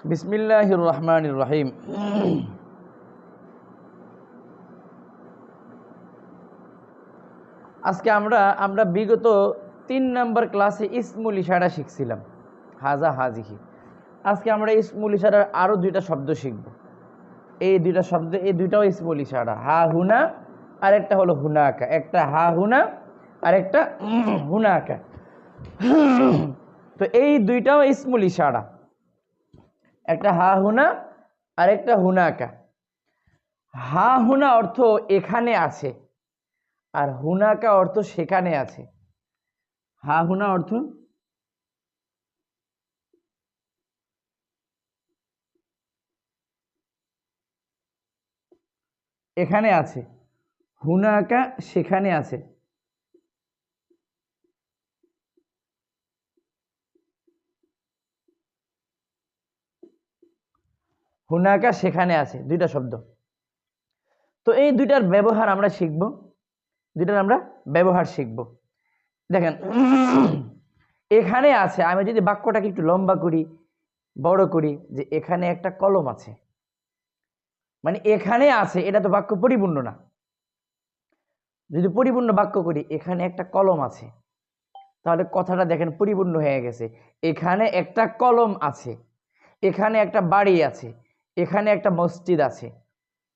বিসমিল্লাহির রহমানির রহিম। আজকে আমরা বিগত 3 নম্বর ক্লাসে ইসমুল ইশারা শিখছিলাম, হাজা হাজিহি। আজকে আমরা ইসমুল ইশারার আরও 2টা শব্দ শিখব। এই 2টা শব্দ, এই 2টাও ইসমুল ইশারা। হা হুনা আর একটা হলো হুনাকা। একটা হা হুনা আর একটা হুনাকা। তো এই 2টাও ইসমুল ইশারা, একটা হা হুনা আর একটা হুনাকা। হা হুনা অর্থ এখানে আছে, আর হুনাকা অর্থ সেখানে আছে। হা হুনা অর্থ এখানে আছে, হুনাকা সেখানে আছে। হুনাকা সেখানে আছে, 2টা শব্দ। তো এই 2টার ব্যবহার আমরা শিখব, 2টার আমরা ব্যবহার শিখব। দেখেন, এখানে আছে, আমি যদি বাক্যটাকে একটু লম্বা করি, বড় করি, যে এখানে একটা কলম আছে, মানে এখানে আছে, এটা তো বাক্য পরিপূর্ণ না। যদি পরিপূর্ণ বাক্য করি, এখানে একটা কলম আছে, তাহলে কথাটা দেখেন পরিপূর্ণ হয়ে গেছে। এখানে একটা কলম আছে, এখানে একটা বাড়ি আছে, এখানে একটা মসজিদ আছে।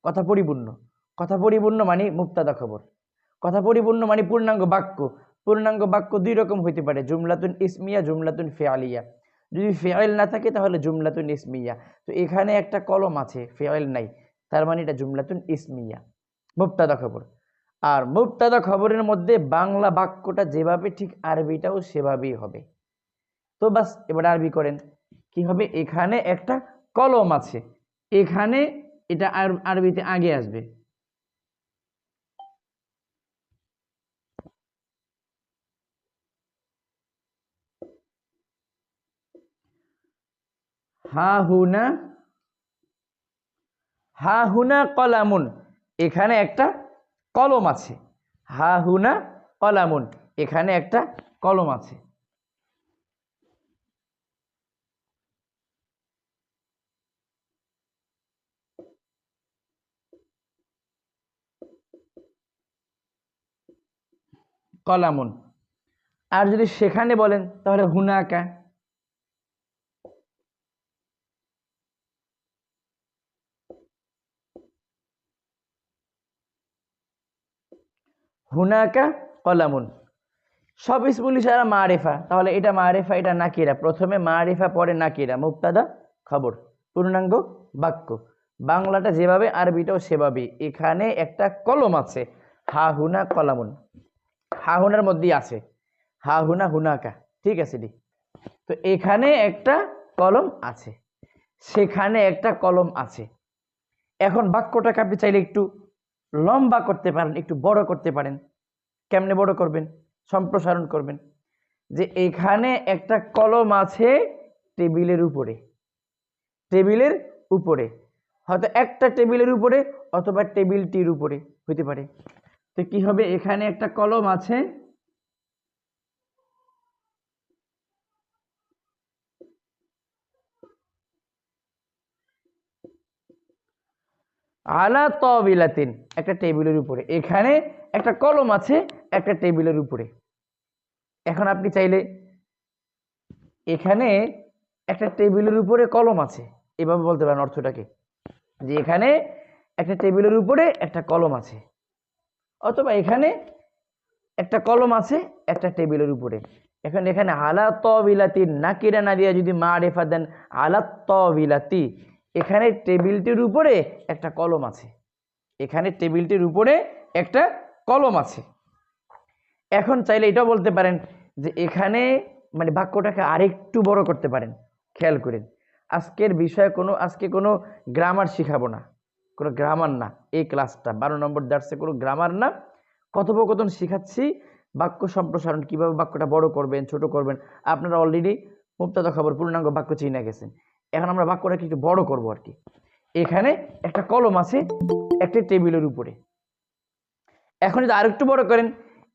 কথা পরিপূর্ণ। কথা পরিপূর্ণ মানে মুবতাদা খবর। কথা পরিপূর্ণ মানে পূর্ণাঙ্গ বাক্য। পূর্ণাঙ্গ বাক্য 2 রকম হইতে পারে, জুমলাতুন ইসমিয়া, জুমলাতুন ফিআলিয়া। যদি ফিআল না থাকে তাহলে জুমলাতুন ইসমিয়া। তো এখানে একটা কলম আছে, ফিআল নাই, তার মানে এটা জুমলাতুন ইসমিয়া, মুবতাদা খবর। আর মুবতাদা খবরের মধ্যে বাংলা বাক্যটা যেভাবে, ঠিক আরবিটাও সেভাবেই হবে। তো বাস, এবার আরবি করেন। কি হবে? এখানে একটা কলম আছে, এখানে, এটা আরবিতে আগে আসবে। হা হুনা, হা হুনা কলামুন, এখানে একটা কলম আছে। হা হুনা কলামুন, এখানে একটা কলম আছে। কলামুন। আর যদি সেখানে বলেন তাহলে হুনাকা। হুনাকা কলামুন। সব ইসমুল ইশারা মারিফা, তাহলে এটা মারিফা, এটা নাকিরা। প্রথমে মারিফা, পরে নাকিরা, মুবতাদা খবর, পূর্ণাঙ্গ বাক্য। বাংলাটা যেভাবে, আরবিটাও সেভাবে। এখানে একটা কলম আছে, হা হুনা কলামুন। হা হুনার মধ্যেই আছে, হা হুনা হুনাকা। ঠিক আছে দি। তো এখানে একটা কলম আছে, সেখানে একটা কলম আছে। এখন বাক্যটাকে আপনি চাইলে একটু লম্বা করতে পারেন, একটু বড় করতে পারেন। কেমনে বড় করবেন? সম্প্রসারণ করবেন। যে এখানে একটা কলম আছে টেবিলের উপরে, টেবিলের উপরে, হয়তো একটা টেবিলের উপরে অথবা টেবিলটির উপরে হইতে পারে। তো কি হবে? এখানে একটা কলম আছে আলা তাবিলাতিন, একটা টেবিলের উপরে। এখানে একটা কলম আছে একটা টেবিলের উপরে। এখন আপনি চাইলে এখানে একটা টেবিলের উপরে কলম আছে, এভাবে বলতে পারেন অর্থটাকে, যে এখানে একটা টেবিলের উপরে একটা কলম আছে, অথবা এখানে একটা কলম আছে একটা টেবিলের উপরে। এখন এখানে আলা তাবিলাতি নাকিরা না দিয়ে যদি মারিফা দেন আলা তাবিলাতি, এখানে টেবিলটির উপরে একটা কলম আছে, এখানে টেবিলটির উপরে একটা কলম আছে। এখন চাইলে এটাও বলতে পারেন যে এখানে, মানে বাক্যটাকে আরেকটু বড় করতে পারেন। খেয়াল করেন, আজকের বিষয়ে আজকে কোনো গ্রামার শিখাবো না, কোনো গ্রামার না। এই ক্লাসটা 12 নম্বর দার্সে কোনো গ্রামার না, কথোপকথন শিখাচ্ছি। বাক্য সম্প্রসারণ, কিভাবে বাক্যটা বড় করবেন, ছোট করবেন। আপনারা অলরেডি মুবতাদা খবর, পূর্ণাঙ্গ বাক্য চিনে গেছেন। এখন আমরা বাক্যটাকে একটু বড় করবো আর কি। এখানে একটা কলম আছে একটা টেবিলের উপরে। এখন যদি আরেকটু বড় করেন,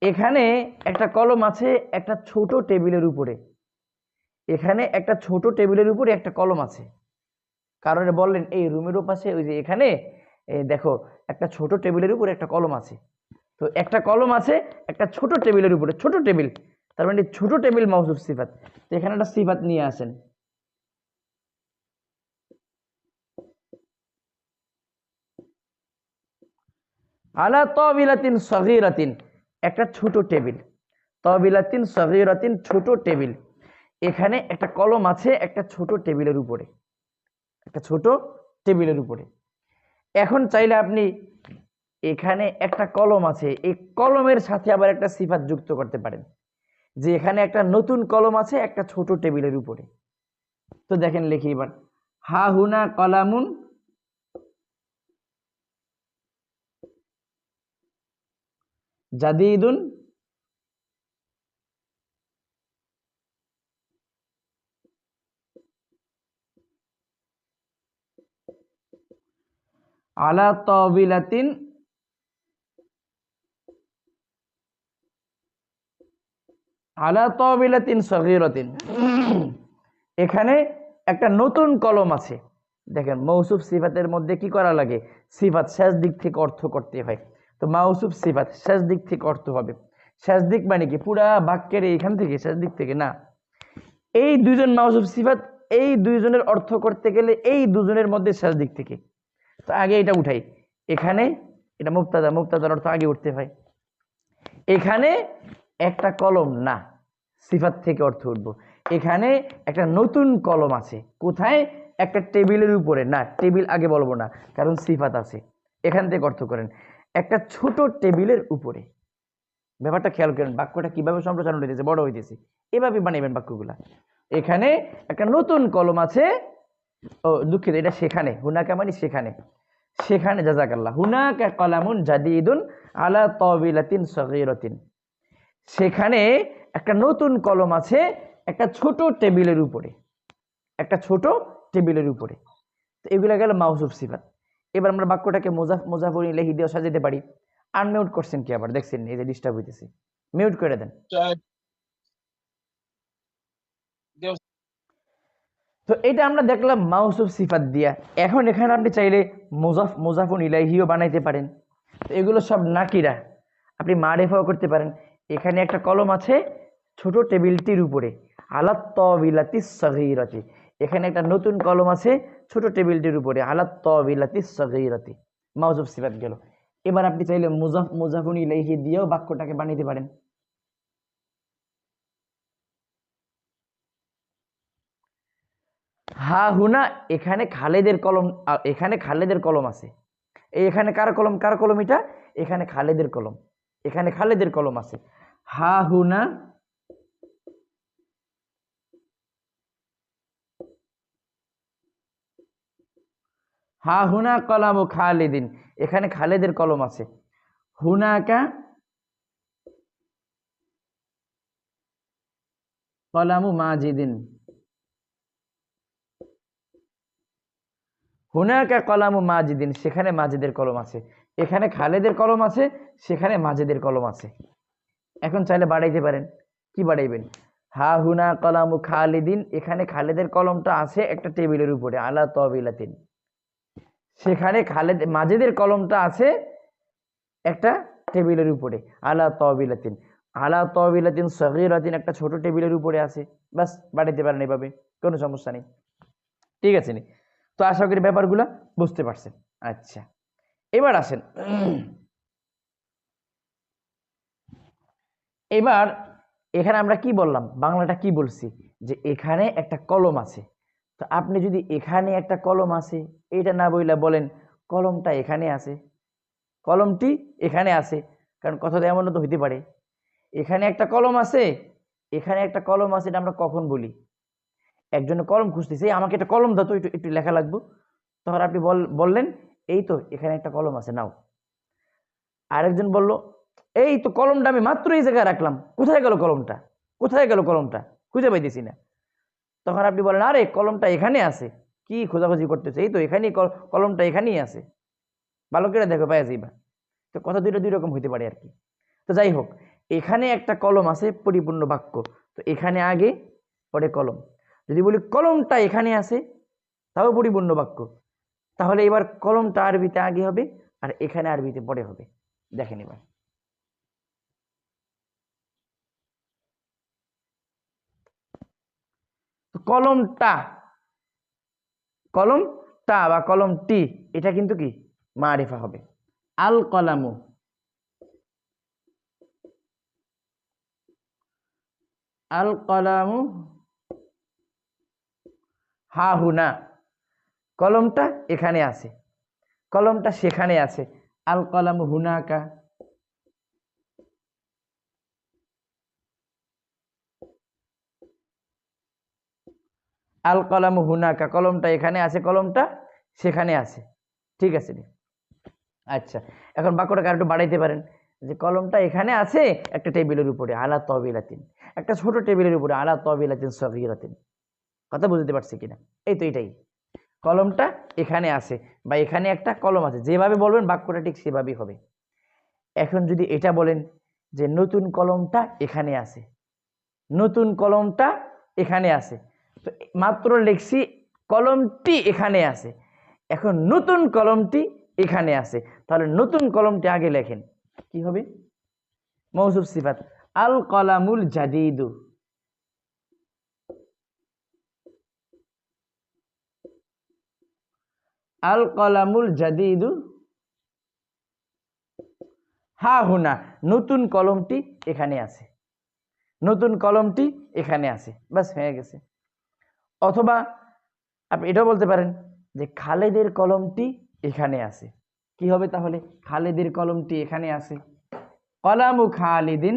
এখানে একটা কলম আছে একটা ছোট টেবিলের উপরে। এখানে একটা ছোট টেবিলের উপরে একটা কলম আছে। কারণে বললেন এই রুমের পাশে ওই যে এখানে দেখো একটা ছোট টেবিলের উপরে একটা কলম আছে, তো একটা কলম আছে একটা ছোট টেবিলের উপরে, ছোট টেবিল, তার মানে ছোট টেবিল মাউসুফ সিফাত। তো এখানে একটা সিফাত নিয়ে আসেন, আলা তাবিলাতিন সগীরাতিন, একটা ছোট টেবিল, তাবিলাতিন সগীরাতিন ছোট টেবিল, এখানে একটা কলম আছে একটা ছোট টেবিলের উপরে, একটা ছোট টেবিলের উপরে। এখন চাইলে আপনি এখানে একটা কলম আছে, এই কলমের সাথে আবার একটা সিফাত যুক্ত করতে পারেন, যে এখানে একটা নতুন কলম আছে একটা ছোট টেবিলের উপরে। তো দেখেন লিখি এবার, হা হুনা কলামুন জাদিদুন আলা তাবিলাতিন আলা তাবিলাতিন সগীরাতিন, এখানে একটা নতুন কলম আছে। দেখেন মৌসুফ সিফাতের মধ্যে কি করা লাগে, সিফাত শেষ দিক থেকে অর্থ করতে হয়। তো মাউসুফ সিফাত শেষ দিক থেকে অর্থ হবে, শেষ দিক মানে কি পুরা বাক্যের এইখান থেকে শেষ দিক থেকে না, এই দুইজন মাউসুফ সিফাত এই দুইজনের অর্থ করতে গেলে এই দুজনের মধ্যে শেষ দিক থেকে। তো আগে এটা উঠাই, এখানে এটা মুবতাদা, মুবতাদার অর্থ আগে উঠতে হয়, এখানে একটা কলম না, সিফাত থেকে অর্থ উঠবো, এখানে একটা নতুন কলম আছে, কোথায়, একটা টেবিলের উপরে, না টেবিল আগে বলবো না কারণ সিফাত আছে, এখান থেকে অর্থ করেন একটা ছোট টেবিলের উপরে। ব্যাপারটা খেয়াল করেন বাক্যটা কিভাবে সম্প্রসারণ হইতেছে, বড় হইতেছে, এভাবে বানাইবেন বাক্যগুলা। এখানে একটা নতুন কলম আছে, ও দুঃখিত এটা সেখানে, হুনাকা মানে সেখানে, সেখানে জাযাকাল্লাহ, হুনাকা কলামুন জাদিদুন আলা তাবিলাতিন সগীরাতিন, সেখানে একটা নতুন কলম আছে একটা ছোট টেবিলের উপরে, একটা ছোট টেবিলের উপরে। তো এগুলো গেল মাউসুফ সিফাত। এবার আমরা বাক্যটাকে মুজাফর ইলাইহি দিয়ে সাজাতে পারি। আনমিউট করছেন কি আবার, দেখছেন এই যে ডিস্টার্ব হইতেছে, মিউট করে দেন। তো এটা আমরা দেখলাম মাউসুফ সিফাত দিয়া। এখন এখানে আপনি চাইলে মুজাফুন ইলাইহিও বানাইতে পারেন। তো এগুলো সব নাকিরা, আপনি মারিফাও করতে পারেন। এখানে একটা কলম আছে ছোট টেবিলটির উপরে, আলাত তাবিলাতিস সগীরাতি, এখানে একটা নতুন কলম আছে ছোট টেবিলটির উপরে, আলাত তাবিলাতিস সগীরাতি, মাউসুফ সিফাত গেল। এবার আপনি চাইলে মুজাফুন ইলাইহি দিয়েও বাক্যটাকে বানাইতে পারেন। হা হুনা, এখানে খালেদের কলম, এখানে খালেদের কলম আছে, এখানে কার কলম, কার কলম এটা, এখানে খালেদের কলম, এখানে খালেদের কলম আছে। হা হুনা হা হুনা কলামু খালিদিন, এখানে খালেদের কলম আছে। হুনাকা কলামু মাজিদিন, হুনাকা কলামু মাজিদিন, সেখানে মাজিদের কলম আছে, এখানে খালেদের কলম আছে সেখানে মাজিদের কলম আছে। এখন চাইলে বাড়াইতে পারেন, কি বাড়াইবেন, হা হুনা কলামু খালিদিন, এখানে খালেদের কলমটা আছে একটা টেবিলের উপরে, আলা তাবিলাতিন, সেখানে খালেদ মাজিদের কলমটা আছে একটা টেবিলের উপরে, আলা তাবিলাতিন, আলা তাবিলাতিন সগীরাতিন, একটা ছোট টেবিলের উপরে আছে। বাস বাড়াইতে পারেন এভাবে, কোনো সমস্যা নেই, ঠিক আছে নি। তো আশা করি ব্যাপারগুলা বুঝতে পারছেন। আচ্ছা এবার আসেন, এবার এখানে আমরা কি বললাম, বাংলাটা কি বলছি, যে এখানে একটা কলম আছে। তো আপনি যদি এখানে একটা কলম আছে এটা না বইলা বলেন কলমটা এখানে আছে, কলমটি এখানে আছে, কারণ কথাটা এমনও তো হইতে পারে এখানে একটা কলম আছে, এখানে একটা কলম আছে, এটা আমরা কখন বলি, একজনের কলম খুঁজতেছে, আমাকে একটা কলম দাও তো, একটু একটু লেখা লাগবে, তখন আপনি বললেন এই তো এখানে একটা কলম আছে নাও। আরেকজন বলল এই তো কলমটা আমি মাত্র এই জায়গায় রাখলাম, কোথায় গেল কলমটা, কোথায় গেল কলমটা, খুঁজে পাইতেছি না। তখন আপনি বলেন আরে কলমটা এখানে আছে, কি খোঁজাখুঁজি করতেছে, এই তো এখানেই কলমটা এখানেই আছে, ভালো করে দেখো পাইয়া যাইবা। তো কথা দুইটা দুই রকম হইতে পারে আর কি। তো যাই হোক, এখানে একটা কলম আছে পরিপূর্ণ বাক্য, তো এখানে আগে পরে কলম। যদি বলি কলমটা এখানে আছে, তাও পরিপূর্ণ বাক্য। তাহলে এবার কলমটা আরবিতে আগে হবে আর এখানে আরবিতে পরে হবে। দেখেন এবার কলমটা, কলমটা বা কলমটি এটা কিন্তু কি মারিফা হবে। আল কলামু, আল কলামু হা হুনা, কলমটা এখানে আছে, কলমটা সেখানে আছে। আল কলামু হুনাকা, আল কলামু হুনাকা, কলমটা এখানে আছে, কলমটা সেখানে আছে। ঠিক আছে। আচ্ছা, এখন বাক্যটাকে আর একটু বাড়াইতে পারেন যে কলমটা এখানে আছে একটা টেবিলের উপরে, আলা তবিলাতিন, একটা ছোট টেবিলের উপরে, আলা তবিলাতিন সগীরাতিন। কথা বুঝতে পারছি কিনা? এই তো এটাই, কলমটা এখানে আছে বা এখানে একটা কলম আছে, যেভাবে বলবেন বাক্যটা ঠিক সেভাবেই হবে। এখন যদি এটা বলেন যে নতুন কলমটা এখানে আছে, নতুন কলমটা এখানে আছে, তো মাত্র লিখছি কলমটি এখানে আছে, এখন নতুন কলমটি এখানে আছে, তাহলে নতুন কলমটি আগে লেখেন, কি হবে? মৌসুফ সিফাত, আল কলামুল জাদিদু, আল কলামুল জাদিদু হা হুনা, নতুন কলমটি এখানে আছে, নতুন কলমটি এখানে আছে, বাস হয়ে গেছে। অথবা আপনি এটাও বলতে পারেন যে খালেদের কলমটি এখানে আছে, কি হবে তাহলে? খালেদের কলমটি এখানে আছে, কলামু খালিদিন,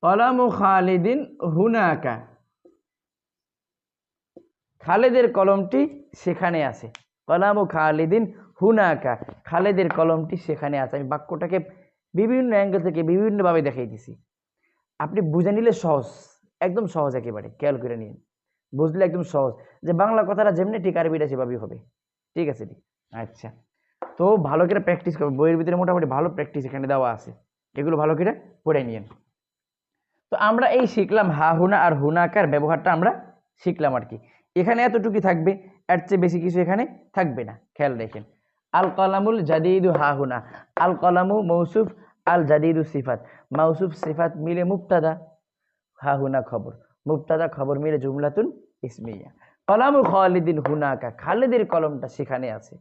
কলামু খালিদিন হুনাকা, খালেদের কলমটি সেখানে আছে, কলামু খালিদিন হুনাকা, খালেদের কলমটি সেখানে আছে। আমি বাক্যটাকে বিভিন্ন অ্যাঙ্গেল থেকে বিভিন্নভাবে দেখাই দিছি, আপনি বুঝে নিলে সহজ, একদম সহজ, একেবারে খেয়াল করে নিন, বুঝলে একদম সহজ, যে বাংলা কথাটা যেমনি ঠিক আরবিটা সেভাবেই হবে। ঠিক আছে। আচ্ছা, তো ভালো করে প্র্যাকটিস করবে, বইয়ের ভিতরে মোটামুটি ভালো প্র্যাকটিস এখানে দেওয়া আছে, এগুলো ভালো করে পড়ে নিন। তো আমরা এই শিখলাম হা হুনা আর হুনাকার ব্যবহারটা আমরা শিখলাম আর কি। এখানে এতটুকুই থাকবে, এর চেয়ে বেশি কিছু এখানে থাকবে না, খেয়াল রেখেন। আল কলামুল জাদিদু হা হুনা, আল কলামু মৌসুফ, আল জাদিদু সিফাত, মৌসুফ সিফাত মিলে মুবতাদা, হা হুনা খবর, মুবতাদা খবর মিলে জুমলাতুন ইসমিয়া। কলামু খালিদিন হুনাকা, খালিদের কলমটা সেখানে আছে।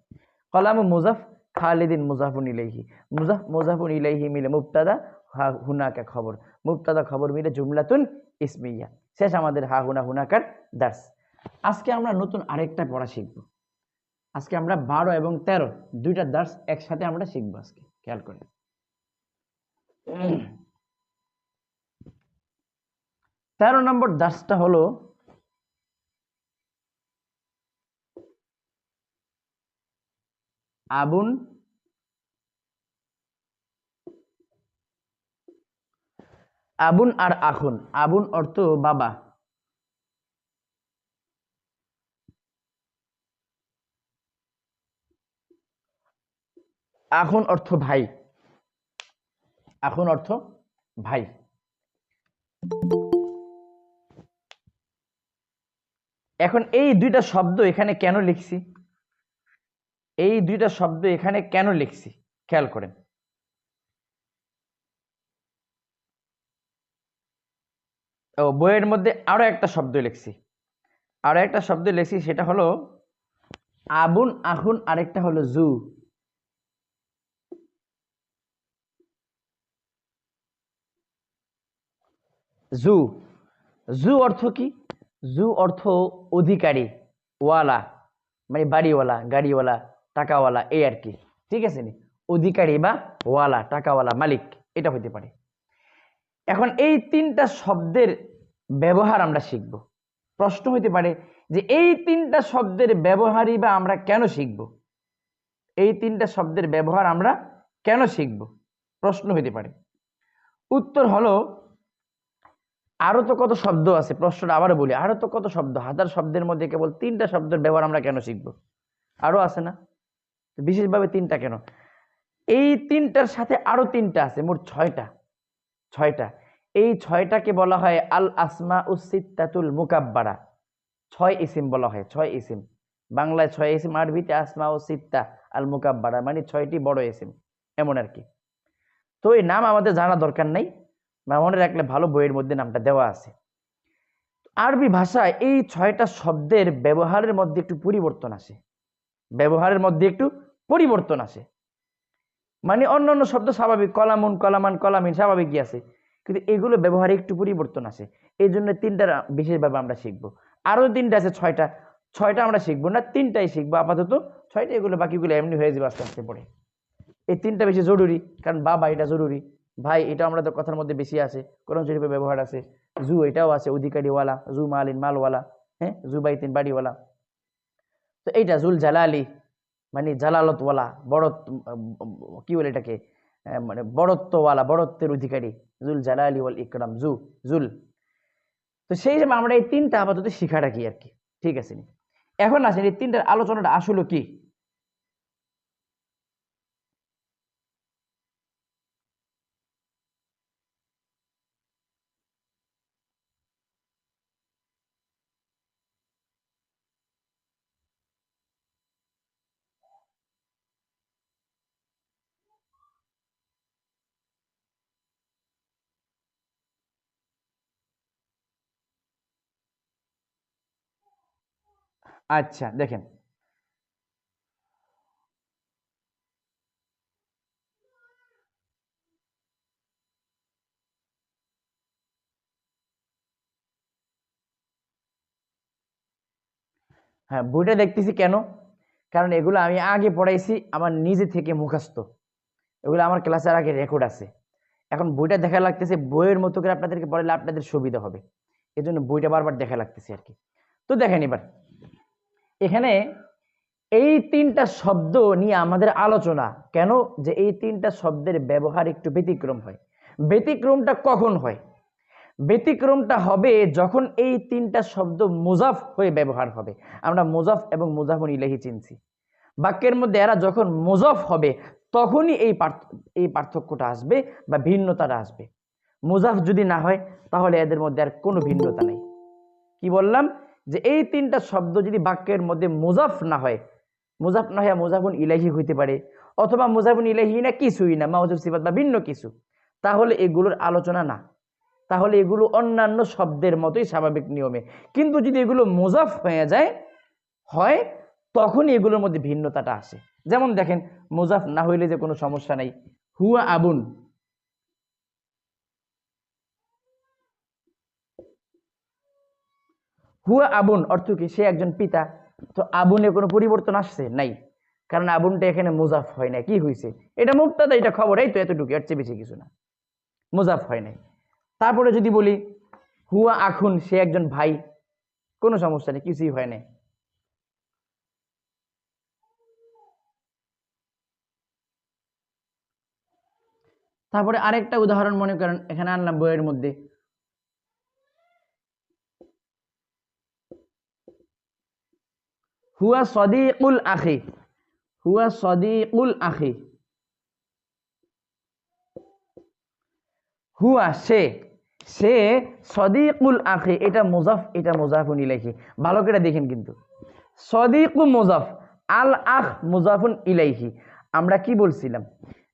কলামু মুজাফ, খালিদিন মুজাফুন ইলাইহি, মুজাফ মুজাফুন ইলাইহি মিলে মুবতাদা, হা হুনাকা খবর, মুবতাদা খবর মিলে জুমলাতুন ইসমিয়া। শেষ আমাদের হা হুনা হুনাকার দার্স। আজকে আমরা নতুন আরেকটা পড়া শিখব। আজকে আমরা 12 এবং 13 দুইটা দার্স একসাথে আমরা শিখবো আজকে, খেয়াল করেন। 13 নম্বর দার্সটা হলো আবুন, আবুন আর আখুন। আবুন অর্থ বাবা, আখুন অর্থ ভাই, আখুন অর্থ ভাই। এখন এই দুইটা শব্দ এখানে কেন লিখছি, এই দুইটা শব্দ এখানে কেন লিখছি খেয়াল করেন। ও বইয়ের মধ্যে আরো একটা শব্দ লিখছি, আরো একটা শব্দ লিখছি, সেটা হলো আবুন আখুন, আরেকটা হলো জু। জু, জু অর্থ কি? জু অর্থ অধিকারী, ওয়ালা, মানে বাড়িওয়ালা, গাড়িওয়ালা, টাকাওয়ালা, এই আর কি। ঠিক আছে নি, অধিকারী বা ওয়ালা, টাকাওয়ালা, মালিক, এটা হতে পারে। এখন এই তিনটা শব্দের ব্যবহার আমরা শিখব। প্রশ্ন হতে পারে যে এই তিনটা শব্দের ব্যবহারই বা আমরা কেন শিখব, এই তিনটা শব্দের ব্যবহার আমরা কেন শিখব, প্রশ্ন হতে পারে। উত্তর হলো আরো তো কত শব্দ আছে, প্রশ্নটা আবারও বলি, আরো তো কত শব্দ, হাজার শব্দের মধ্যে কেবল তিনটা শব্দের ব্যবহার আমরা কেন শিখব? আরো আছে না, বিশেষভাবে তিনটা কেন? এই তিনটার সাথে আরো তিনটা আছে, মোট ছয়টা। এই ছয়টাকে বলা হয় আল আসমা উসিত্তাতুল মুকাব্বারা। 6 ইসিম বলা হয়, 6 ইসিম। বাংলায় 6 ইসিম, আরবিতে আসমা ও সিত্তা আল মুকাব্বারা, মানে 6টি বড় ইসিম, এমন আর কি। তো এই নাম আমাদের জানা দরকার নাই, মনে রাখলে ভালো, বইয়ের মধ্যে নামটা দেওয়া আছে। আরবি ভাষায় এই 6টা শব্দের ব্যবহারের মধ্যে একটু পরিবর্তন আসে, মানে অন্যান্য শব্দ স্বাভাবিক, কলামুন, কলামান, কলামিন স্বাভাবিকই আছে, কিন্তু এগুলো ব্যবহারে একটু পরিবর্তন আসে। এই জন্য তিনটার বিশেষভাবে আমরা শিখবো। আরো তিনটা আছে, ছয়টা আমরা শিখবো না, তিনটাই শিখবো আপাতত। 6টা, এগুলো বাকিগুলো এমনি হয়ে যাবে আস্তে আস্তে পড়ে। এই তিনটা বেশি জরুরি, কারণ বাবা এটা জরুরি, ভাই এটা আমাদের কথার মধ্যে বেশি আছে, কোরআন শরীফে ব্যবহার আছে। জু এটাও আছে, অধিকারীওয়ালা, জু মালিন মালওয়ালা, হ্যাঁ, জু বাইতিন বাড়িওয়ালা। তো এইটা জুল জালালি, মানে জালালতওয়ালা, বড়, কি বলে এটাকে, মানে বড়ত্বওয়ালা, বড়ত্বের অধিকারী, জুল জালালি ওয়াল ইকরাম, জুল। তো সেই হিসেবে আমরা এই তিনটা আপাতত শিখাটা কি আর কি, ঠিক আছে। এখন আসেন এই তিনটার আলোচনাটা আসলে কি। আচ্ছা দেখেন, হ্যাঁ বইটা দেখতেছি কেন, কারণ এগুলো আমি আগে পড়াইছি আমার নিজে থেকে মুখস্থ, এগুলো আমার ক্লাসের আগে রেকর্ড আছে। এখন বইটা দেখা লাগতেছে বইয়ের মতো করে আপনাদেরকে পড়ালে আপনাদের সুবিধা হবে, এই জন্য বইটা বারবার দেখা লাগতেছে আর কি। তো দেখেন এবার এখানে এই তিনটা শব্দ নিয়ে আমাদের আলোচনা কেন, যে এই তিনটা শব্দের ব্যবহার একটু ব্যতিক্রম হয়। ব্যতিক্রমটা কখন হয়? ব্যতিক্রমটা হবে যখন এই তিনটা শব্দ মুজাফ হয়ে ব্যবহার হবে। আমরা মুজাফ এবং মুজাফুন ইলাইহি চিনছি, বাক্যের মধ্যে এরা যখন মুজাফ হবে তখনই এই পার্থক্যটা আসবে বা ভিন্নতাটা আসবে। মুজাফ যদি না হয় তাহলে এদের মধ্যে আর কোনো ভিন্নতা নেই। কি বললাম, যে এই তিনটা শব্দ যদি বাক্যের মধ্যে মুজাফ না হয় মুজাফুন ইলাইহি হইতে পারে, অথবা মুজাফুন ইলাইহি না কিছুই না, মাউজুব সিফাত বা ভিন্ন কিছু, তাহলে এগুলোর আলোচনা না, তাহলে এগুলো অন্যান্য শব্দের মতোই স্বাভাবিক নিয়মে। কিন্তু যদি এগুলো মুজাফ হয়ে যায় হয় তখনই এগুলোর মধ্যে ভিন্নতাটা আসে। যেমন দেখেন, মুজাফ না হইলে যে কোনো সমস্যা নাই, হুয়া আবুন, হুয়া আবুন অর্থ কি, সে একজন পিতা। তো আবুনে কোনো পরিবর্তন আসছে নাই, কারণ আবুনটা এখানে মুজাফ হয় না, কি হয়েছে, এটা মুবতাদা, এটা খবর, এই তো এতটুকু, এর চেয়ে বেশি কিছু না, মুজাফ হয় নাই। তারপরে যদি বলি হুয়া আখুন, সে একজন ভাই, কোনো সমস্যা নেই, কিছুই হয় নাই। তারপরে আরেকটা উদাহরণ মনে করেন, এখানে আনলাম বইয়ের মধ্যে, হুয়া সদিকুল আখি, হুয়া সদিকুল আখি, হুয়া সে, সে সদিকুল আখি, এটা মুজাফ, এটা মুজাফুন ইলাইহি, ভালো করে দেখেন কিন্তু, সদিকু মুজাফ, আল আখ মুজাফুন ইলাইহি। আমরা কি বলছিলাম,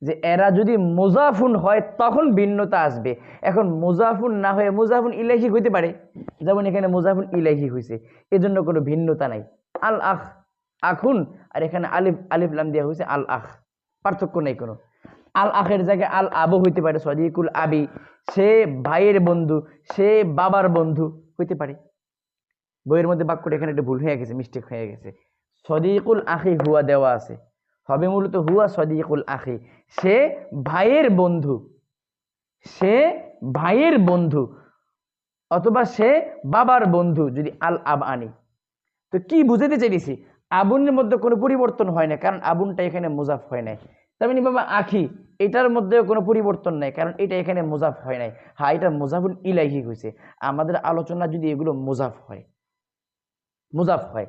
যে এরা যদি মুজাফুন হয় তখন ভিন্নতা আসবে। এখন মুজাফুন না হয়ে মুজাফুন ইলাইহি হইতে পারে, যেমন এখানে মুজাফুন ইলাইহি হয়েছে, এজন্য কোনো ভিন্নতা নাই। আল আখ আখুন, আর এখানে আলিফ আলিফ লাম দেওয়া হয়েছে আল আখ, পার্থক্য নেই কোনো। আল আখের জায়গায় আল আবু হইতে পারে, সদিকুল আবি, সে ভাইয়ের বন্ধু, সে বাবার বন্ধু হইতে পারে। বইয়ের মধ্যে বাক্যটা এখানে একটু ভুল হয়ে গেছে, মিস্টেক হয়ে গেছে, সদিকুল আখি হুয়া দেওয়া আছে, হবে মূলত হুয়া সদিকুল আখি, সে ভাইয়ের বন্ধু, সে ভাইয়ের বন্ধু, অথবা সে বাবার বন্ধু, যদি আল আব আনি। তো কি বুঝাতে চাইছি, আবুনের মধ্যে কোনো পরিবর্তন হয় না, কারণ আবুনটা এখানে মুজাফ হয় নাই। তেমনি বাবা আখি, এটার মধ্যে কোনো পরিবর্তন নাই, কারণ এটা এখানে মুজাফ হয় নাই। হ্যাঁ, এটা মুজাফুন ইলাইহি হয়েছে। আমাদের আলোচনা যদি এগুলো মুজাফ হয়, মুজাফ হয়,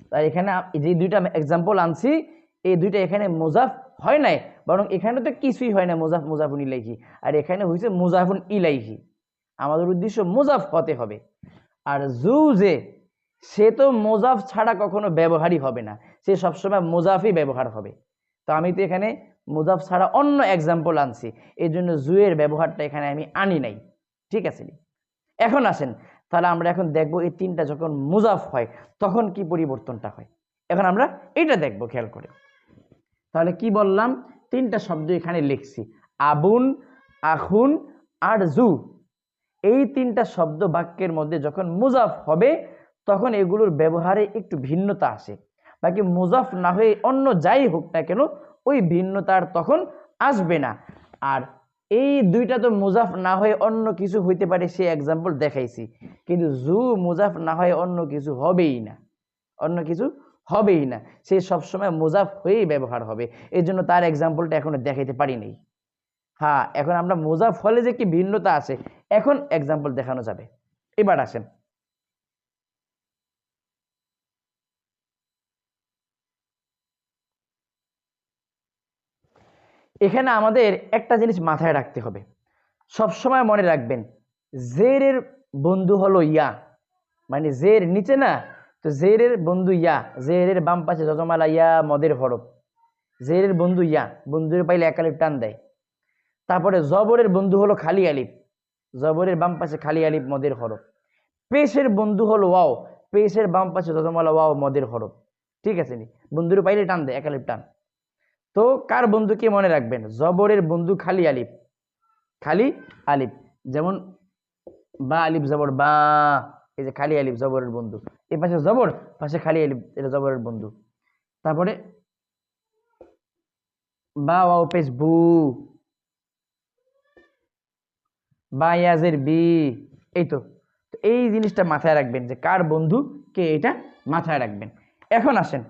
তাই এখানে যে দুইটা এক্সাম্পল আনছি, এই দুইটা এখানে মুজাফ হয় নাই, বরং এখানে তো কিছুই হয় না, মুজাফ মুজাফুন ইলাইহি, আর এখানে হয়েছে মুজাফুন ইলাইহি। আমাদের উদ্দেশ্য মুজাফ হতে হবে। আর জু যে, সে তো মুজাফ ছাড়া কখনো ব্যবহারই হবে না, সে সবসময় মুজাফই ব্যবহার হবে। তো আমি তো এখানে মুজাফ ছাড়া অন্য এক্সাম্পল আনছি, এই জন্য জুয়ের ব্যবহারটা এখানে আমি আনি নাই। ঠিক আছে, এখন আসেন তাহলে আমরা এখন দেখব এই তিনটা যখন মুজাফ হয় তখন কি পরিবর্তনটা হয়। এখন আমরা এটা দেখব খেয়াল করে। তাহলে কি বললাম, তিনটা শব্দ এখানে লিখছি, আবুন, আখুন আর জু। এই তিনটা শব্দ বাক্যের মধ্যে যখন মুজাফ হবে তখন এগুলোর ব্যবহারে একটু ভিন্নতা আসে। বাকি মুজাফ না হয়ে অন্য যাই হোক না কেন ওই ভিন্নতার তখন আসবে না। আর এই দুইটা তো মুজাফ না হয়ে অন্য কিছু হইতে পারে, সে এক্সাম্পল দেখাইছি, কিন্তু জু মুজাফ না হয়ে অন্য কিছু হবেই না, অন্য কিছু হবেই না, সে সবসময় মুজাফ হয়েই ব্যবহার হবে। এই জন্য তার এক্সাম্পলটা এখনো দেখাইতে পারি নাই। হ্যাঁ, এখন আমরা মুজাফ হলে যে কি ভিন্নতা আছে এখন এক্সাম্পল দেখানো যাবে। এবার আসেন, এখানে আমাদের একটা জিনিস মাথায় রাখতে হবে, সবসময় মনে রাখবেন, জেরের বন্ধু হলো ইয়া, মানে জের নিচে না, তো জেরের বন্ধু ইয়া, জেরের বাম পাশে যজমালা ইয়া মদের হরফ, জেরের বন্ধু ইয়া, বন্ধুর পাইলে এক আলিফ টান দেয়। তারপরে জবরের বন্ধু হলো খালি আলিফ, জবরের বাম পাশে খালি আলিফ মদের হরফ। পেশের বন্ধু হলো ওয়াও, পেশের বাম পাশে যজমালা ওয়াও মদের হরফ। ঠিক আছে নি, বন্ধুর পাইলে টান দেয় এক আলিফ টান। তো কার বন্ধুকে মনে রাখবেন, জবরের বন্ধু খালি আলিফ, খালি আলিফ, যেমন বা আলিফ জবর বা, এই যে খালি আলিফ জবরের বন্ধু, এই পাশে জবর পাশে খালি আলিফ, এটা জবরের বন্ধু। তারপরে বা ওয়াও পেশ বু, বা ইয়াজের বি, এই তো। এই জিনিসটা মাথায় রাখবেন যে কার বন্ধু কে, এটা মাথায় রাখবেন। এখন আসেন,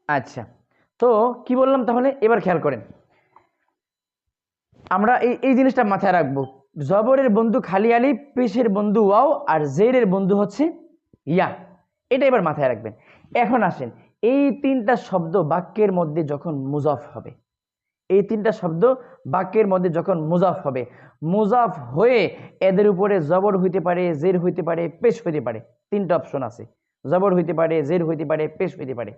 আচ্ছা তো কি বললাম তাহলে, এবার খেয়াল করেন, আমরা এই এই জিনিসটা মাথায় রাখবো, জবরের বন্ধু খালি আলিফ, পেশের বন্ধু ওয়াও, আর জেরের বন্ধু হচ্ছে ইয়া, এটা এবার মাথায় রাখবেন। এখন আসেন, এই তিনটা শব্দ বাক্যের মধ্যে যখন মুজাফ হবে, এই তিনটা শব্দ বাক্যের মধ্যে যখন মুজাফ হবে, মুজাফ হয়ে এদের উপরে জবর হইতে পারে, জের হইতে পারে, পেশ হইতে পারে, তিনটা অপশন আছে, জবর হইতে পারে, জের হইতে পারে, পেশ হইতে পারে।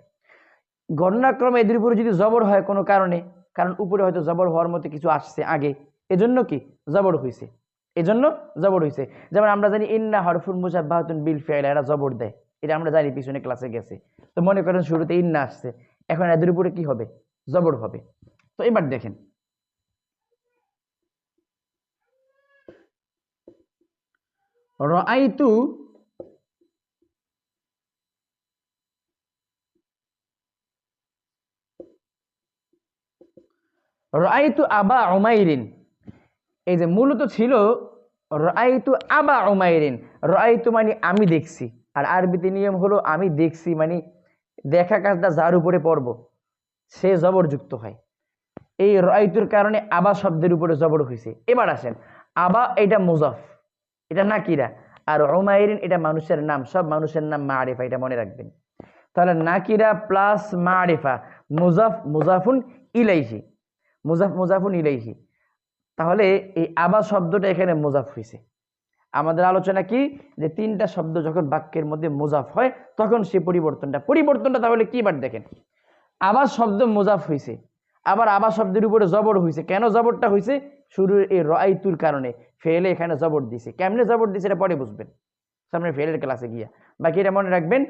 গণনাক্রমে এদের উপরে যদি জবর হয় কোনো কারণে, কারণ উপরে হয়তো জবর হওয়ার মতো কিছু আসছে আগে, এজন্য কি জবর হইছে, এজন্য জবর হইছে। যেমন আমরা জানি ইন্না হরফুল মুশাব্বাহাতুন বিল ফিআল, এরা জবর দেয়, এটা আমরা জানি, পিছনে ক্লাসে গেছে। তো মনে করেন শুরুতে ইন্না আসছে, এখন এদের উপরে কি হবে, জবর হবে। তো এবার দেখেন, রাআইতু, রাআইতু আবা উমাইরিন, এই যে মূলত ছিল রাআইতু আবা উমাইরিন, রাআইতু মানে আমি দেখছি, আর আরবিতে নিয়ম হলো আমি দেখছি মানে দেখা কাজটা যার উপরে পড়ব সে জবরযুক্ত হয়। এই রাআইতুর কারণে আবা শব্দের উপরে জবর হয়েছে। এবার আসেন, আবা এটা মুজাফ, এটা নাকিরা, আর উমাইরিন এটা মানুষের নাম, সব মানুষের নাম মারিফা, এটা মনে রাখবেন। তাহলে নাকিরা প্লাস মারিফা, মুজাফ মুজাফুন ইলাইহি, মুজাফ মুজাফুন ইলাইহি। তাহলে এই আবা শব্দটা এখানে মুজাফ হয়েছে। আমাদের আলোচনা কি, যে তিনটা শব্দ যখন বাক্যের মধ্যে মুজাফ হয় তখন সে পরিবর্তনটা তাহলে কি, বার দেখেন, আবা শব্দ মুজাফ হয়েছে, আবার আবা শব্দের উপরে জবর হয়েছে। কেন জবরটা হয়েছে, শুরুর এই রাআইতুর কারণে, ফেলে এখানে জবর দিছে। কেমনে জবর দিছে এটা পরে বুঝবেন সামনে ফেলের ক্লাসে গিয়া। বাকি এটা মনে রাখবেন,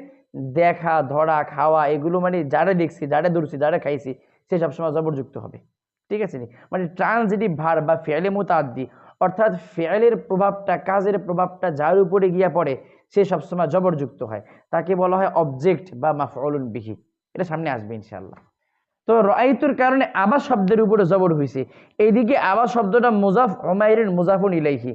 দেখা, ধরা, খাওয়া, এগুলো মানে যারা দেখছি, যারা ধরছি, যারা খাইছি, সে সবসময় জবরযুক্ত হবে। ঠিক আছে নি, মানে ট্রানজিটিভ ভার্ব বা ফেলে মুতাআদ্দি অর্থাৎ ফেলের প্রভাবটা, কাজের প্রভাবটা যার উপরে গিয়া পড়ে সে সবসময় জবরযুক্ত হয়, তাকে বলা হয় অবজেক্ট বা মাফউলুন বিহি। এটা সামনে আসবে ইনশাআল্লাহ। তো রাআইতুর কারণে আবা শব্দের উপরে জবর হয়েছে, এইদিকে আবা শব্দটা মুজাফ, উমাইরের মুজাফুন ইলাইহি।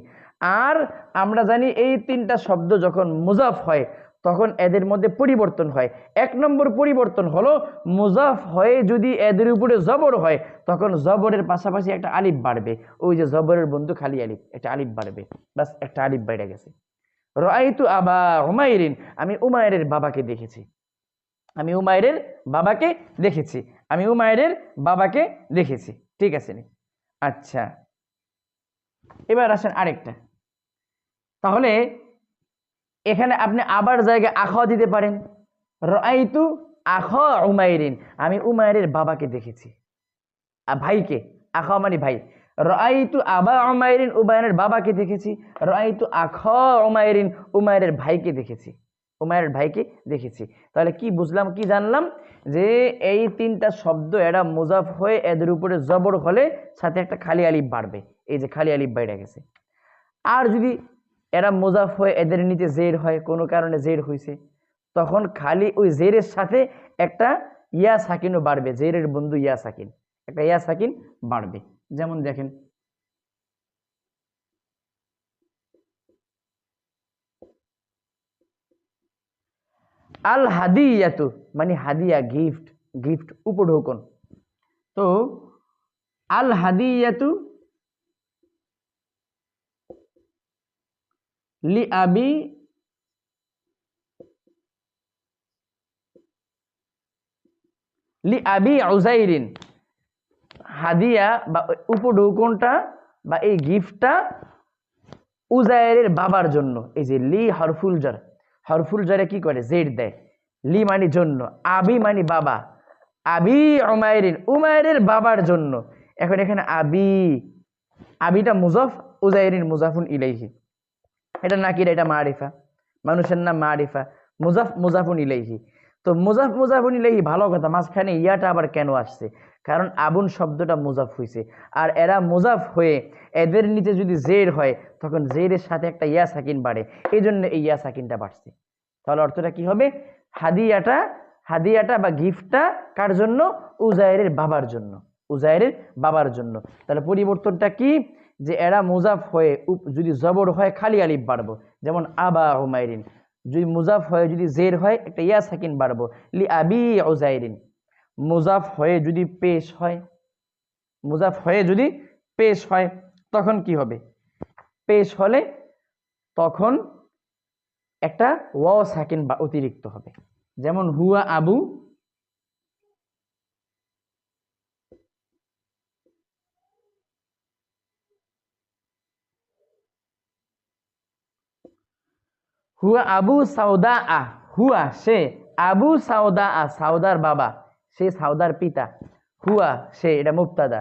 আর আমরা জানি এই তিনটা শব্দ যখন মুজাফ হয় তখন এদের মধ্যে পরিবর্তন হয়। এক নম্বর পরিবর্তন হলো মুজাফ হয়ে যদি এদের উপরে জবর হয় তখন জবরের পাশাপাশি একটা আলিফ বাড়বে, ওই যে জবরের বন্ধু খালি আলিফ, একটা আলিফ বাড়বে, বাস একটা আলিফ বাইরে গেছে। রাআইতু আবা উমাইরিন, আমি উমাইরের বাবাকে দেখেছি, আমি উমাইরের বাবাকে দেখেছি, আমি উমাইরের বাবাকে দেখেছি। ঠিক আছে নি? আচ্ছা, এবার আসেন আরেকটা। তাহলে এখানে আপনি আবার জায়গায় আখা দিতে পারেন, রাআইতু আখা উমাইরিন, আমি উমাইরের বাবাকে দেখেছি, ভাইকে, আখা মানে ভাই। রাআইতু আবা উমাইরিন, উমাইরের বাবাকে দেখেছি। রাআইতু আখা উমাইরিন, উমাইরের ভাইকে দেখেছি, উমাইরের ভাইকে দেখেছি। তাহলে কি বুঝলাম, কি জানলাম, যে এই তিনটা শব্দ এরা মুজাফ হয়ে এদের উপরে জবর হলে সাথে একটা খালি আলিফ বাড়বে, এই যে খালি আলিফ বাইরে গেছে। আর যদি এরা মুজাফ হয়ে এদের নিচে জের হয়, কোনো কারণে জের হয়েছে, তখন খালি ওই জেরের সাথে একটা ইয়া সাকিনও বাড়বে, জেরের বন্ধু ইয়া সাকিন, একটা ইয়া সাকিন বাড়বে। যেমন দেখেন, আল হাদিয়াতু মানে হাদিয়া, গিফট, গিফট উপঢৌকন। তো আল হাদিয়াতু লি আবি লি আবি উজাইরিন, হাদিয়া বা উপঢৌকনটা বা এই গিফটটা উজাইরের বাবার জন্য। এই যে লি হরফুল জার, হরফুল জারে কি করে, জেড দেয়। লি মানে জন্য, আবি মানে বাবা, আবি উমাইরিন, উমাইরের বাবার জন্য। এখন এখানে আবি, আবিটা মুজাফ, উজাইরিন মুজাফুন ইলাইহি। এটা নাকিরা, এটা মারিফা, মানুষের নাম মারিফা, মুজাফ মুজাফুন ইলাইহি। তো মুজাফ মুজাফুন ইলাইহি, ভালো কথা, মাঝখানে ইয়াটা আবার কেন আসছে? কারণ আবুন শব্দটা মুজাফ হয়েছে, আর এরা মুজাফ হয়ে এদের নিচে যদি জের হয় তখন জেরের সাথে একটা ইয়া সাকিন বাড়ে, এই জন্য এই ইয়া সাকিনটা বাড়ছে। তাহলে অর্থটা কি হবে, হাদিয়াটা, হাদিয়াটা বা গিফটটা কার জন্য, উজাইরের বাবার জন্য, উজাইরের বাবার জন্য। তাহলে পরিবর্তনটা কি, যে এরা মুজাফ হয়ে যদি জবর হয় খালি আলিফ বাড়বো, যেমন আবা উমাইরিন। যদি মুজাফ হয়ে যদি জের হয় একটা ইয়া সাকিন বাড়বো, লি আবি উজাইরিন। মুজাফ হয়ে যদি পেশ হয়, মুজাফ হয়ে যদি পেশ হয় তখন কি হবে, পেশ হলে তখন একটা ওয়াও সাকিন বা অতিরিক্ত হবে। যেমন হুয়া আবু, হুয়া আবু সাউদা আ, হুয়া সে, আবু সাউদা আ সাউদার বাবা, সে সাউদার পিতা। হুয়া সে, এটা মুবতাদা,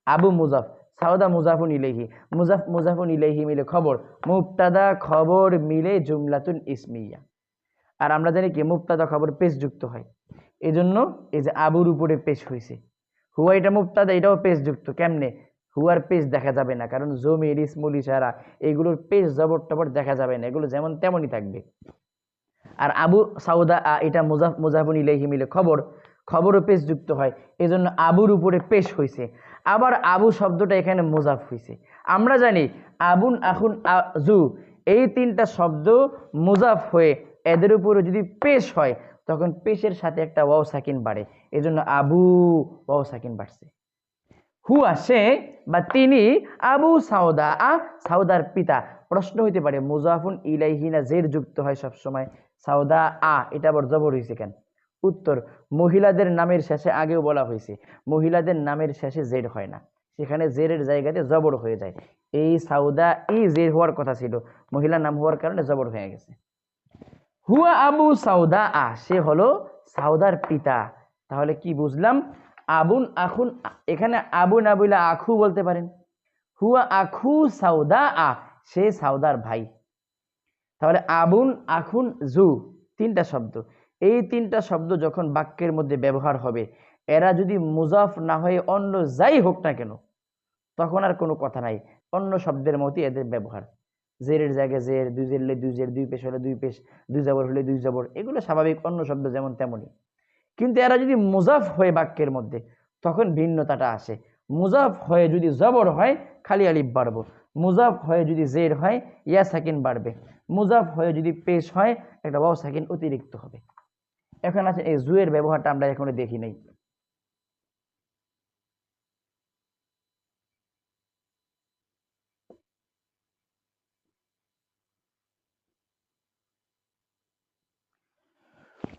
আবু মুজাফ, সাউদা মুজাফুন ইলাইহি, মুজাফ মুজাফুন ইলাইহি মিলে খবর, মুবতাদা খবর মিলে জুমলাতুন ইসমিয়া। আর আমরা জানি কি মুবতাদা খবর পেশ যুক্ত হয়, এই জন্য এই যে আবুর উপরে পেশ হয়েছে। হুয়া এটা মুবতাদা, এটাও পেশ যুক্ত। কেমনে, হুয়ার পেশ দেখা যাবে না, কারণ জমির, ইসমুল ইশারা এগুলোর পেশ জবর টবর দেখা যাবে না, এগুলো যেমন তেমনই থাকবে। আর আবু সাউদা এটা মুজাফ মুজাফুন ইলাইহি মিলে খবর, খবরও পেশ যুক্ত হয়, এই জন্য আবুর উপরে পেশ হয়েছে। আবার আবু শব্দটা এখানে মুজাফ হয়েছে। আমরা জানি আবুন, আখুন, আজু এই তিনটা শব্দ মুজাফ হয়ে এদের উপরে যদি পেশ হয় তখন পেশের সাথে একটা ওয়াও সাকিন বাড়ে, এই জন্য আবু ওয়াও সাকিন বাড়ছে। হুয়া সে বা তিনি, আবু সাউদা আ সাউদার পিতা। প্রশ্ন হইতে পারে মুজাফুন ইলাইহি না জের যুক্ত হয় সবসময়, সাউদা আ এটা আবার জবর হয়েছে কেন? উত্তর, মহিলাদের নামের শেষে আগেও বলা হয়েছে মহিলাদের নামের শেষে জের হয় না, সেখানে জেরের জায়গাতে জবর হয়ে যায়। এই সাউদা ই জের হওয়ার কথা ছিল, মহিলা নাম হওয়ার কারণে জবর হয়ে গেছে। হুয়া আবু সাউদা আ, সে হলো সাউদার পিতা। তাহলে কি বুঝলাম, আবুন আখুন, এখানে আবু না বলে আখু বলতে পারেন। হুয়া আখু সাউদা আ, সে সাউদার ভাই। তাহলে আবুন, আখুন, জু তিনটা শব্দ, এই তিনটা শব্দ যখন বাক্যের মধ্যে ব্যবহার হবে, এরা যদি মুজাফ না হয়ে অন্য যাই হোক না কেন তখন আর কোনো কথা নাই, অন্য শব্দের মতই এদের ব্যবহার। জেরের জায়গায় জের, দুই জের হলে দুই জের, দুই পেশ হলে দুই পেশ, দুই জবর হলে দুই জবর, এগুলো স্বাভাবিক অন্য শব্দ যেমন তেমনই। কিন্তু এরা যদি মুজাফ হয় বাক্যের মধ্যে তখন ভিন্নতাটা আসে। মুজাফ হয়ে যদি জবর হয় খালি আলিফ বাড়বো, মুজাফ হয়ে যদি জের হয় ইয়া সাকিন বাড়বে, মুজাফ হয়ে যদি পেশ হয় একটা ওয়াও সাকিন অতিরিক্ত হবে। এখন আছে এই জুয়ের ব্যবহারটা আমরা এখনো দেখি নাই।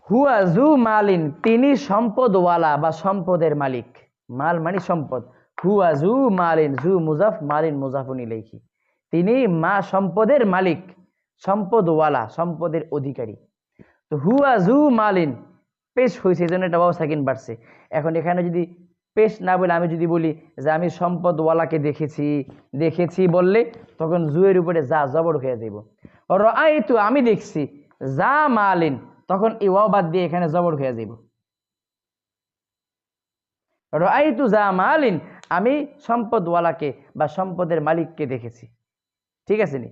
হুয়া জু মালিন, তিনি সম্পদওয়ালা বা সম্পদের মালিক। মাল মানে সম্পদ। হুয়া জু মালিন, জু মুজাফ, মালিন মুজাফুন ইলাইহি। তিনি মা সম্পদের মালিক, সম্পদওয়ালা, সম্পদের অধিকারী। তো হুয়া জু মালিন পেশ হয়েছে, এই জন্য এটা ওয়াও সাকিন বাড়ছে। এখন এখানে যদি পেশ না বলে আমি যদি বলি যে আমি সম্পদওয়ালাকে দেখেছি, দেখেছি বললে তখন জুয়ের উপরে যা জবর হয়ে যাইব। রাআইতু আমি দেখছি, যা মালিন তখন এই ওয়াও বাদ দিয়ে এখানে জবর হয়ে যাইব। রাআইতু যা মালিন, আমি সম্পদওয়ালাকে বা সম্পদের মালিককে দেখেছি। ঠিক আছে নি?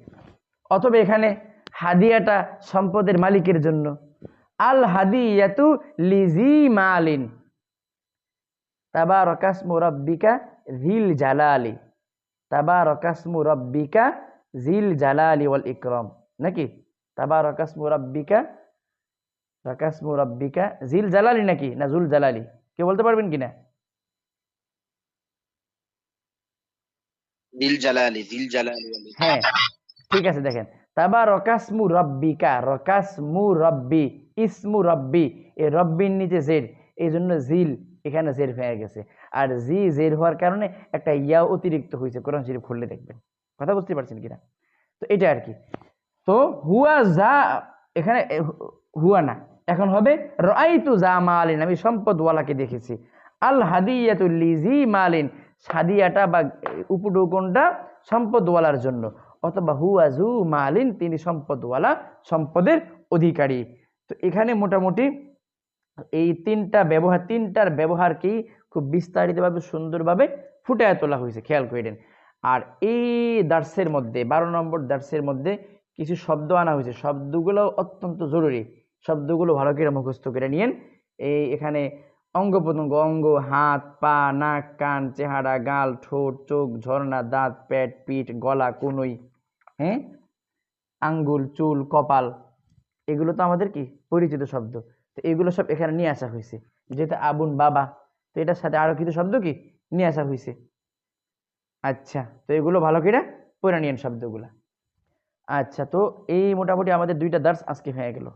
অথবা এখানে হাদিয়াটা সম্পদের মালিকের জন্য। আল হাদিয়াতু লিজি মালিন তাবারাকাসমু রাব্বিকা যিল জালালি, তাবারাকাসমু রাব্বিকা যিল জালালি ওয়াল ইকরাম, নাকি তাবারাকাসমু রাব্বিকা, রাকাসমু রাব্বিকা যিল জালালি নাকি না জুল জালালি, কেউ বলতে পারবেন কিনা? দিল জালালি, দিল জালালি। হ্যাঁ ঠিক আছে। দেখেন তাবারাকাসমু রাব্বিকা, রাকাসমু রাব্বি, ইসমু রাব্বি, এই রব্বির নিচে জের, এই জন্য জিল এখানে জের হয়ে গেছে। আর জি জের হওয়ার কারণে একটা ইয়া অতিরিক্ত হয়েছে, কোরআন শরীফ খুললে দেখবেন। কথা বুঝতে পারছেন কিনা? তো এটা আর কি। তো হুয়া যা, এখানে হুয়া না, এখন হবে রাআইতু যা মালিন, আমি সম্পদওয়ালাকে দেখেছি। আল হাদিয়াতু লিজি মালিন, হাদিয়াটা বা উপঢৌকনটা সম্পদওয়ালার জন্য। অথবা হুয়া জু মালিন, তিনি সম্পদওয়ালা, সম্পদের অধিকারী। তো এখানে মোটামুটি এই তিনটার ব্যবহারকেই খুব বিস্তারিতভাবে সুন্দরভাবে ফুটিয়ে তোলা হয়েছে, খেয়াল করেন। আর এই দার্সের মধ্যে 12 নম্বর দার্সের মধ্যে কিছু শব্দ আনা হয়েছে, শব্দগুলো অত্যন্ত জরুরি, শব্দগুলো ভালো করে মুখস্থ করে নিয়েন। এই এখানে অঙ্গ প্রত্যঙ্গ, অঙ্গ, হাত, পা, নাক, কান, চেহারা, গাল, ঠোঁট, চোখ, ঝর্ণা, দাঁত, পেট, পিঠ, গলা, কনুই, হ্যাঁ, আঙ্গুল, চুল, কপাল, এগুলো তো আমাদের কি পরিচিত শব্দ। তো এগুলো সব এখানে নিয়ে আসা হয়েছে, যেহেতু আবুন বাবা, তো এটার সাথে আরো কিছু শব্দ কি নিয়ে আসা হয়েছে। আচ্ছা, তো এগুলো ভালো করে পড়ে নিয়েন শব্দগুলা। আচ্ছা, তো এই মোটামুটি আমাদের 2টা দার্স আজকে হয়ে গেল।